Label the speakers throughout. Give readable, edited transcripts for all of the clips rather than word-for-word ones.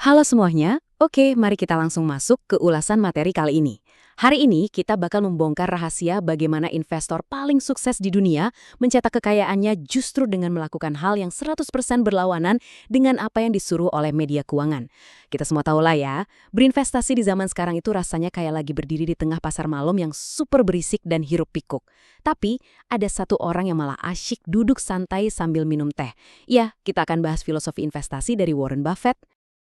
Speaker 1: Halo semuanya, oke mari kita langsung masuk ke ulasan materi kali ini. Hari ini kita bakal membongkar rahasia bagaimana investor paling sukses di dunia mencetak kekayaannya justru dengan melakukan hal yang 100% berlawanan dengan apa yang disuruh oleh media keuangan. Kita semua tahu lah ya, berinvestasi di zaman sekarang itu rasanya kayak lagi berdiri di tengah pasar malam yang super berisik dan hiruk pikuk. Tapi ada satu orang yang malah asyik duduk santai sambil minum teh. Ya, kita akan bahas filosofi investasi dari Warren Buffett.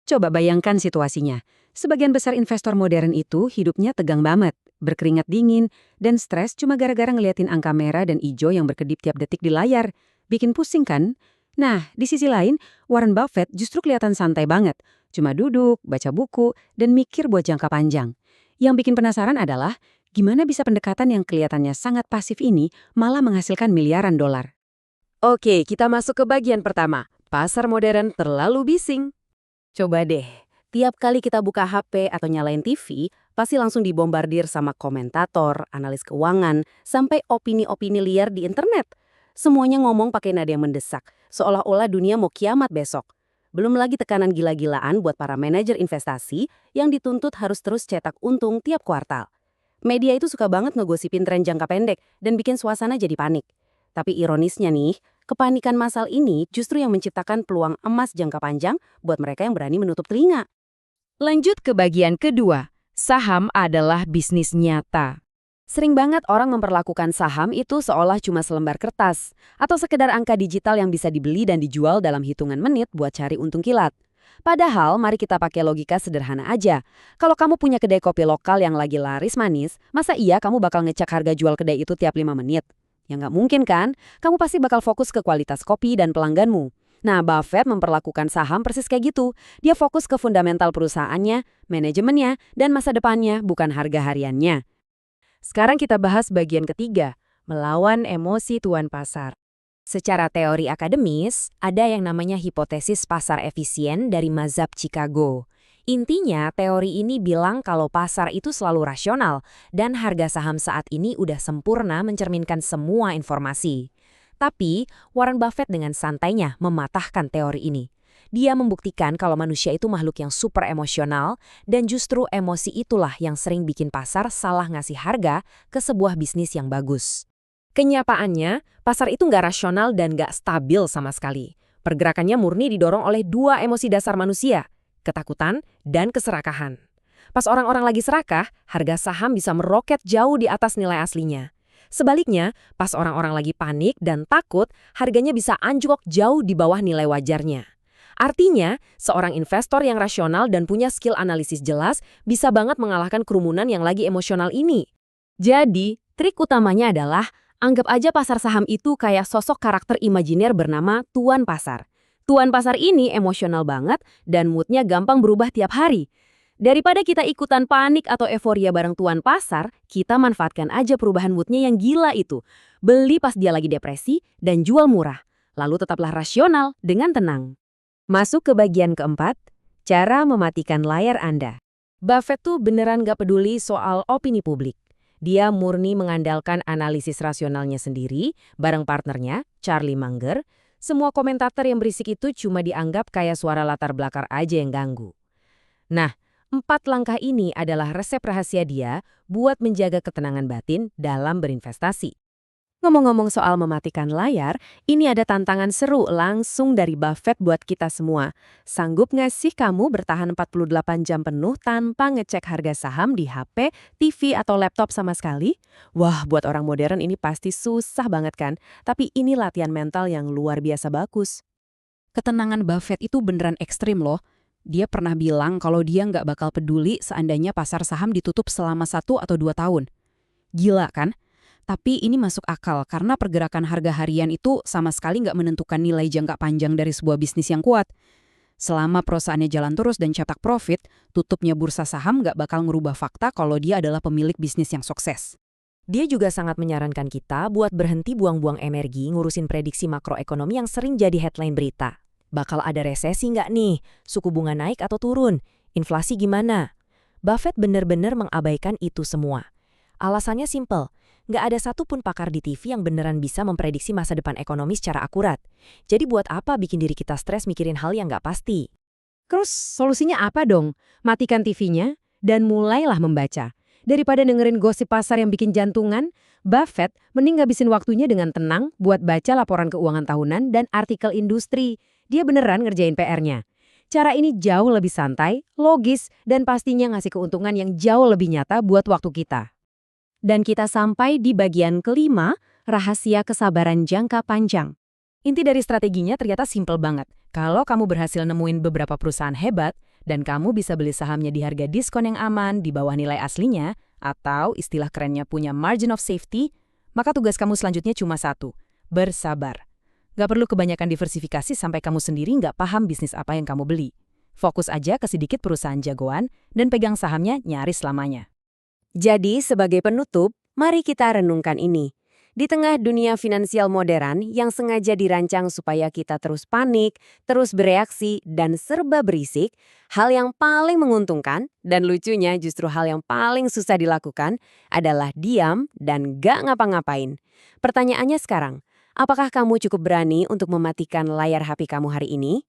Speaker 2: Coba bayangkan situasinya. Sebagian besar investor modern itu hidupnya tegang banget, berkeringat dingin, dan stres cuma gara-gara ngeliatin angka merah dan hijau yang berkedip tiap detik di layar. Bikin pusing kan? Nah, di sisi lain, Warren Buffett justru kelihatan santai banget. Cuma duduk, baca buku, dan mikir buat jangka panjang. Yang bikin penasaran adalah, gimana bisa pendekatan yang kelihatannya sangat pasif ini malah menghasilkan miliaran dolar.
Speaker 3: Oke, kita masuk ke bagian pertama. Pasar modern terlalu bising.
Speaker 1: Coba deh, tiap kali kita buka HP atau nyalain TV, pasti langsung dibombardir sama komentator, analis keuangan, sampai opini-opini liar di internet. Semuanya ngomong pakai nada yang mendesak, seolah-olah dunia mau kiamat besok. Belum lagi tekanan gila-gilaan buat para manajer investasi yang dituntut harus terus cetak untung tiap kuartal. Media itu suka banget ngegosipin tren jangka pendek dan bikin suasana jadi panik. Tapi ironisnya nih, kepanikan massal ini justru yang menciptakan peluang emas jangka panjang buat mereka yang berani menutup telinga.
Speaker 3: Lanjut ke bagian kedua. Saham adalah bisnis nyata. Sering banget orang memperlakukan saham itu seolah cuma selembar kertas atau sekedar angka digital yang bisa dibeli dan dijual dalam hitungan menit buat cari untung kilat. Padahal, mari kita pakai logika sederhana aja. Kalau kamu punya kedai kopi lokal yang lagi laris manis, masa iya kamu bakal ngecek harga jual kedai itu tiap 5 menit? Ya nggak mungkin kan? Kamu pasti bakal fokus ke kualitas kopi dan pelangganmu. Nah, Buffett memperlakukan saham persis kayak gitu. Dia fokus ke fundamental perusahaannya, manajemennya, dan masa depannya, bukan harga hariannya. Sekarang kita bahas bagian ketiga, melawan emosi tuan pasar. Secara teori akademis, ada yang namanya hipotesis pasar efisien dari mazhab Chicago. Intinya, teori ini bilang kalau pasar itu selalu rasional dan harga saham saat ini udah sempurna mencerminkan semua informasi. Tapi, Warren Buffett dengan santainya mematahkan teori ini. Dia membuktikan kalau manusia itu makhluk yang super emosional dan justru emosi itulah yang sering bikin pasar salah ngasih harga ke sebuah bisnis yang bagus. Kenyataannya, pasar itu nggak rasional dan nggak stabil sama sekali. Pergerakannya murni didorong oleh dua emosi dasar manusia, ketakutan dan keserakahan. Pas orang-orang lagi serakah, harga saham bisa meroket jauh di atas nilai aslinya. Sebaliknya, pas orang-orang lagi panik dan takut, harganya bisa anjlok jauh di bawah nilai wajarnya. Artinya, seorang investor yang rasional dan punya skill analisis jelas bisa banget mengalahkan kerumunan yang lagi emosional ini. Jadi, trik utamanya adalah anggap aja pasar saham itu kayak sosok karakter imajiner bernama Tuan Pasar. Tuan Pasar ini emosional banget dan moodnya gampang berubah tiap hari. Daripada kita ikutan panik atau euforia bareng Tuan Pasar, kita manfaatkan aja perubahan moodnya yang gila itu. Beli pas dia lagi depresi dan jual murah. Lalu tetaplah rasional dengan tenang. Masuk ke bagian keempat, cara mematikan layar Anda. Buffett tuh beneran gak peduli soal opini publik. Dia murni mengandalkan analisis rasionalnya sendiri, bareng partnernya, Charlie Munger. Semua komentator yang berisik itu cuma dianggap kayak suara latar belakang aja yang ganggu. Nah, 4 langkah ini adalah resep rahasia dia buat menjaga ketenangan batin dalam berinvestasi. Ngomong-ngomong soal mematikan layar, ini ada tantangan seru langsung dari Buffett buat kita semua. Sanggup nggak sih kamu bertahan 48 jam penuh tanpa ngecek harga saham di HP, TV, atau laptop sama sekali? Wah, buat orang modern ini pasti susah banget kan? Tapi ini latihan mental yang luar biasa bagus.
Speaker 2: Ketenangan Buffett itu beneran ekstrim loh. Dia pernah bilang kalau dia nggak bakal peduli seandainya pasar saham ditutup selama 1 atau 2 tahun. Gila kan? Tapi ini masuk akal karena pergerakan harga harian itu sama sekali nggak menentukan nilai jangka panjang dari sebuah bisnis yang kuat. Selama perusahaannya jalan terus dan cetak profit, tutupnya bursa saham nggak bakal ngerubah fakta kalau dia adalah pemilik bisnis yang sukses.
Speaker 3: Dia juga sangat menyarankan kita buat berhenti buang-buang energi ngurusin prediksi makroekonomi yang sering jadi headline berita. Bakal ada resesi nggak nih? Suku bunga naik atau turun? Inflasi gimana? Buffett bener-bener mengabaikan itu semua. Alasannya simpel, nggak ada satupun pakar di TV yang beneran bisa memprediksi masa depan ekonomi secara akurat. Jadi buat apa bikin diri kita stres mikirin hal yang nggak pasti? Terus solusinya apa dong? Matikan TV-nya dan mulailah membaca. Daripada dengerin gosip pasar yang bikin jantungan, Buffett mending ngabisin waktunya dengan tenang buat baca laporan keuangan tahunan dan artikel industri. Dia beneran ngerjain PR-nya. Cara ini jauh lebih santai, logis, dan pastinya ngasih keuntungan yang jauh lebih nyata buat waktu kita.
Speaker 1: Dan kita sampai di bagian kelima, rahasia kesabaran jangka panjang.
Speaker 3: Inti dari strateginya ternyata simpel banget. Kalau kamu berhasil nemuin beberapa perusahaan hebat, dan kamu bisa beli sahamnya di harga diskon yang aman di bawah nilai aslinya, atau istilah kerennya punya margin of safety, maka tugas kamu selanjutnya cuma satu, bersabar. Gak perlu kebanyakan diversifikasi sampai kamu sendiri nggak paham bisnis apa yang kamu beli. Fokus aja ke sedikit perusahaan jagoan dan pegang sahamnya nyaris selamanya.
Speaker 1: Jadi, sebagai penutup, mari kita renungkan ini. Di tengah dunia finansial modern yang sengaja dirancang supaya kita terus panik, terus bereaksi, dan serba berisik, hal yang paling menguntungkan, dan lucunya justru hal yang paling susah dilakukan, adalah diam dan gak ngapa-ngapain. Pertanyaannya sekarang, apakah kamu cukup berani untuk mematikan layar HP kamu hari ini?